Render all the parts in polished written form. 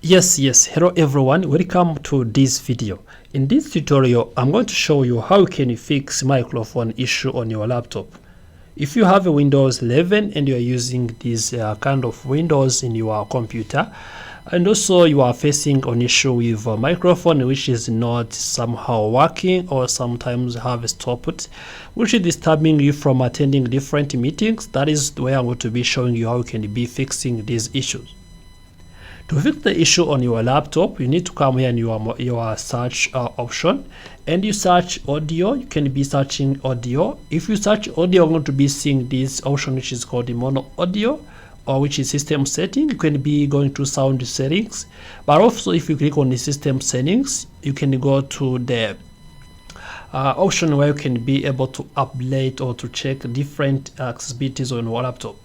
Yes, hello everyone, welcome to this video. In this tutorial I'm going to show you how you can fix microphone issue on your laptop. If you have a Windows 11 and you are using this kind of Windows in your computer, and also you are facing an issue with a microphone which is not somehow working or sometimes have stopped, which is disturbing you from attending different meetings, that is where I'm going to be showing you how you can be fixing these issues. To fix the issue on your laptop, you need to come here in your search option and you search audio. You can be searching audio. If you search audio, you're going to be seeing this option which is called the mono audio, or which is system setting. You can be going to sound settings, but also if you click on the system settings, you can go to the option where you can be able to update or to check different accessibilities on your laptop.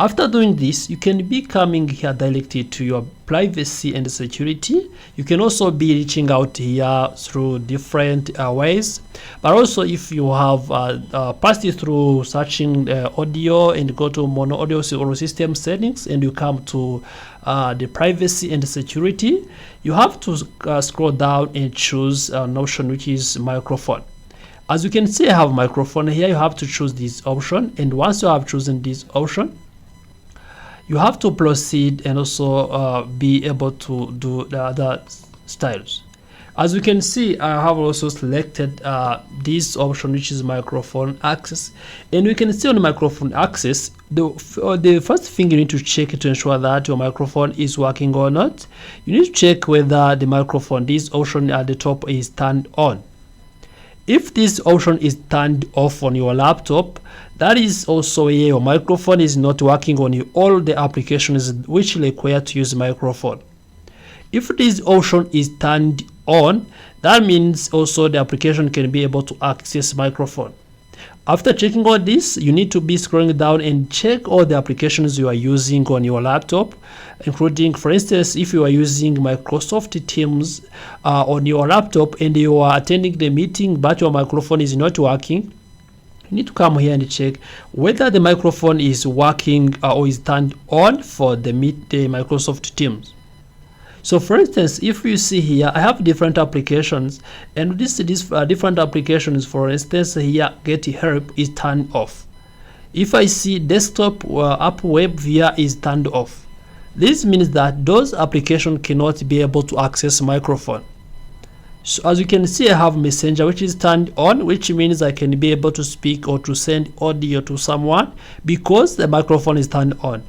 After doing this, you can be coming here directly to your privacy and security. You can also be reaching out here through different ways, but also if you have passed it through searching audio and go to mono audio or system settings and you come to the privacy and security, you have to scroll down and choose an option which is microphone. As you can see, I have microphone here. You have to choose this option, and once you have chosen this option, you have to proceed and also be able to do the other styles. As you can see, I have also selected this option which is microphone access, and we can see on the microphone access, the first thing you need to check to ensure that your microphone is working or not. You need to check whether the microphone, this option at the top, is turned on. If this option is turned off on your laptop, that is also where your microphone is not working on all the applications which require to use microphone. If this option is turned on, that means also the application can be able to access microphone. After checking all this, you need to be scrolling down and check all the applications you are using on your laptop, including, for instance, if you are using Microsoft Teams on your laptop and you are attending the meeting but your microphone is not working, you need to come here and check whether the microphone is working or is turned on for the Microsoft Teams. So for instance, if you see here, I have different applications, and these different applications, for instance here, Get Help is turned off. If I see desktop app web via is turned off, this means that those applications cannot be able to access microphone. So as you can see, I have Messenger which is turned on, which means I can be able to speak or to send audio to someone because the microphone is turned on.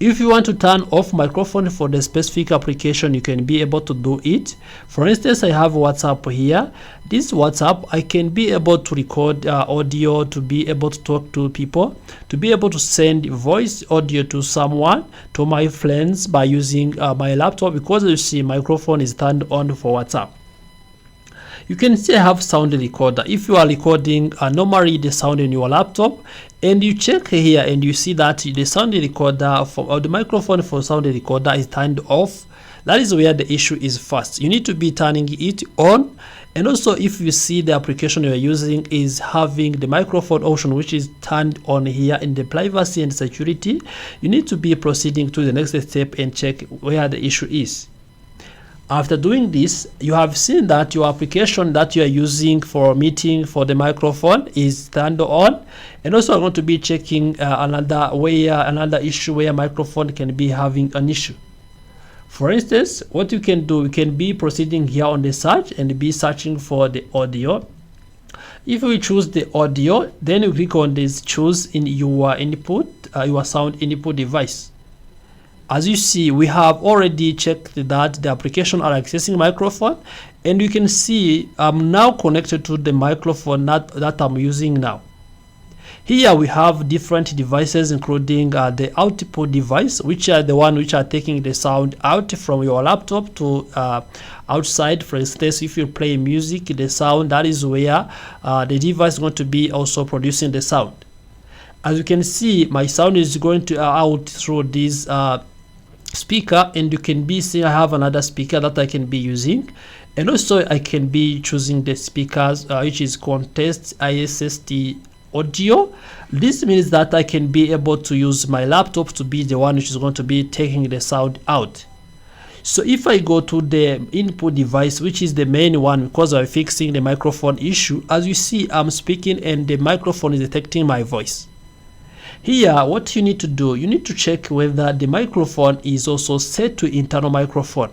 If you want to turn off microphone for the specific application, you can be able to do it. For instance, I have WhatsApp here. This WhatsApp, I can be able to record audio, to be able to talk to people, to be able to send voice audio to someone, to my friends, by using my laptop, because you see microphone is turned on for WhatsApp. You can see I have sound recorder. If you are recording normally the sound in your laptop, and you check here and you see that the sound recorder or the microphone for sound recorder is turned off, that is where the issue is first. You need to be turning it on. And also, if you see the application you are using is having the microphone option which is turned on here in the privacy and security, you need to be proceeding to the next step and check where the issue is. After doing this, you have seen that your application that you are using for meeting for the microphone is turned on, and also I'm going to be checking another issue where microphone can be having an issue. For instance, what you can do, you can be proceeding here on the search and be searching for the audio. If we choose the audio, then you click on this choose in your input, your sound input device. As you see, we have already checked that the application are accessing microphone, and you can see I'm now connected to the microphone that I'm using now. Here we have different devices, including the output device, which are the one which are taking the sound out from your laptop to outside. For instance, if you play music, the sound, that is where the device is going to be also producing the sound. As you can see, my sound is going to out through this speaker, and you can be seeing I have another speaker that I can be using, and also I can be choosing the speakers which is Contest ISST audio. This means that I can be able to use my laptop to be the one which is going to be taking the sound out. So if I go to the input device, which is the main one because I'm fixing the microphone issue, as you see, I'm speaking and the microphone is detecting my voice. Here, what you need to do, you need to check whether the microphone is also set to internal microphone.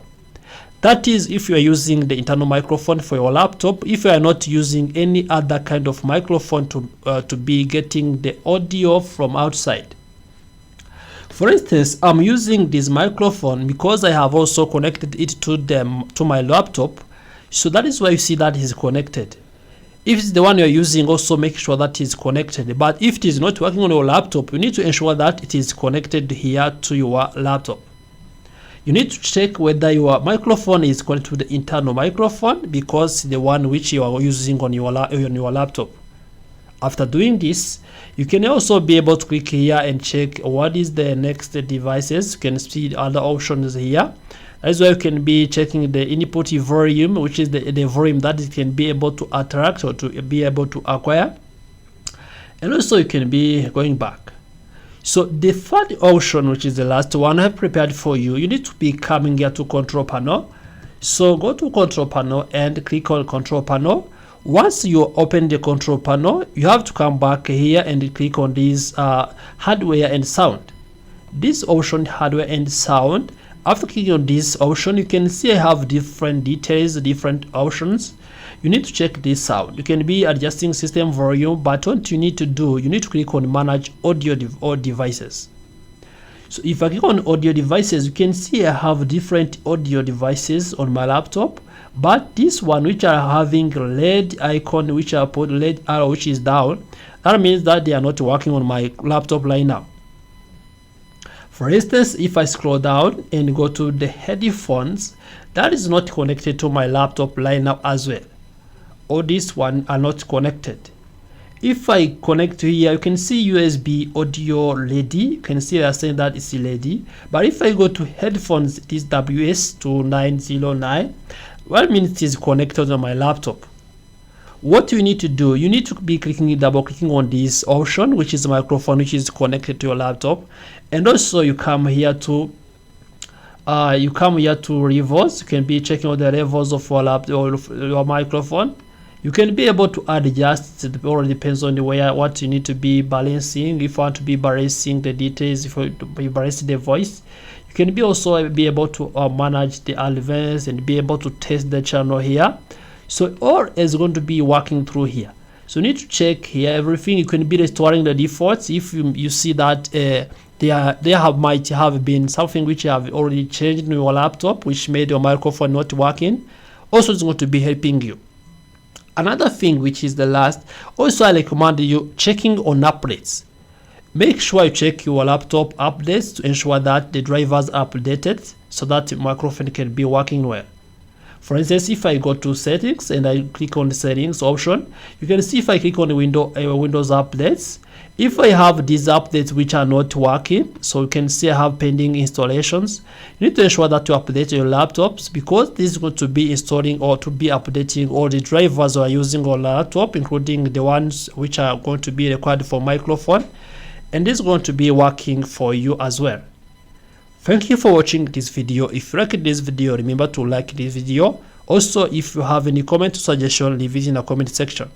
That is, if you are using the internal microphone for your laptop, if you are not using any other kind of microphone to be getting the audio from outside. For instance, I'm using this microphone because I have also connected it to my laptop. So that is why you see that is connected. If it's the one you're using, also make sure that is connected. But if it is not working on your laptop, you need to ensure that it is connected here to your laptop. You need to check whether your microphone is connected to the internal microphone because the one which you are using on your laptop. After doing this, you can also be able to click here and check what is the next devices. You can see other options here. As well, you can be checking the input volume, which is the volume that it can be able to attract or to be able to acquire. And also you can be going back. So the third option, which is the last one I have prepared for you, you need to be coming here to control panel. So go to control panel and click on control panel. Once you open the control panel, you have to come back here and click on this hardware and sound. This option, hardware and sound. After clicking on this option, you can see I have different details, different options. You need to check this sound. You can be adjusting system volume, but what you need to do, you need to click on manage audio devices. So if I click on audio devices, you can see I have different audio devices on my laptop. But this one, which are having LED icon, which are put LED arrow, which is down, that means that they are not working on my laptop right now. For instance, if I scroll down and go to the headphones, that is not connected to my laptop right now as well. All these one are not connected. If I connect to here, you can see USB audio ready. You can see they are saying that it's ready. But if I go to headphones, it is WS2909. Well, it means it is connected on my laptop. What you need to do, you need to be double clicking on this option, which is a microphone which is connected to your laptop, and also you come here to levels. You can be checking all the levels of your laptop or your microphone. You can be able to adjust. It all depends on what you need to be balancing. If you want to be balancing the details, if you want to be balancing the voice, you can be also be able to manage the advance and be able to test the channel here. So all is going to be working through here. So you need to check here everything. You can be restoring the defaults if you see that might have been something which you have already changed in your laptop, which made your microphone not working. Also, it's going to be helping you. Another thing, which is the last, also I recommend you checking on updates. Make sure you check your laptop updates to ensure that the drivers are updated so that the microphone can be working well. For instance, if I go to settings and I click on the settings option, you can see if I click on the Windows updates, if I have these updates which are not working, so you can see I have pending installations. You need to ensure that you update your laptops because this is going to be installing or to be updating all the drivers you are using on laptop, including the ones which are going to be required for microphone, and this is going to be working for you as well. Thank you for watching this video. If you liked this video, remember to like this video. Also, if you have any comment or suggestion, leave it in the comment section.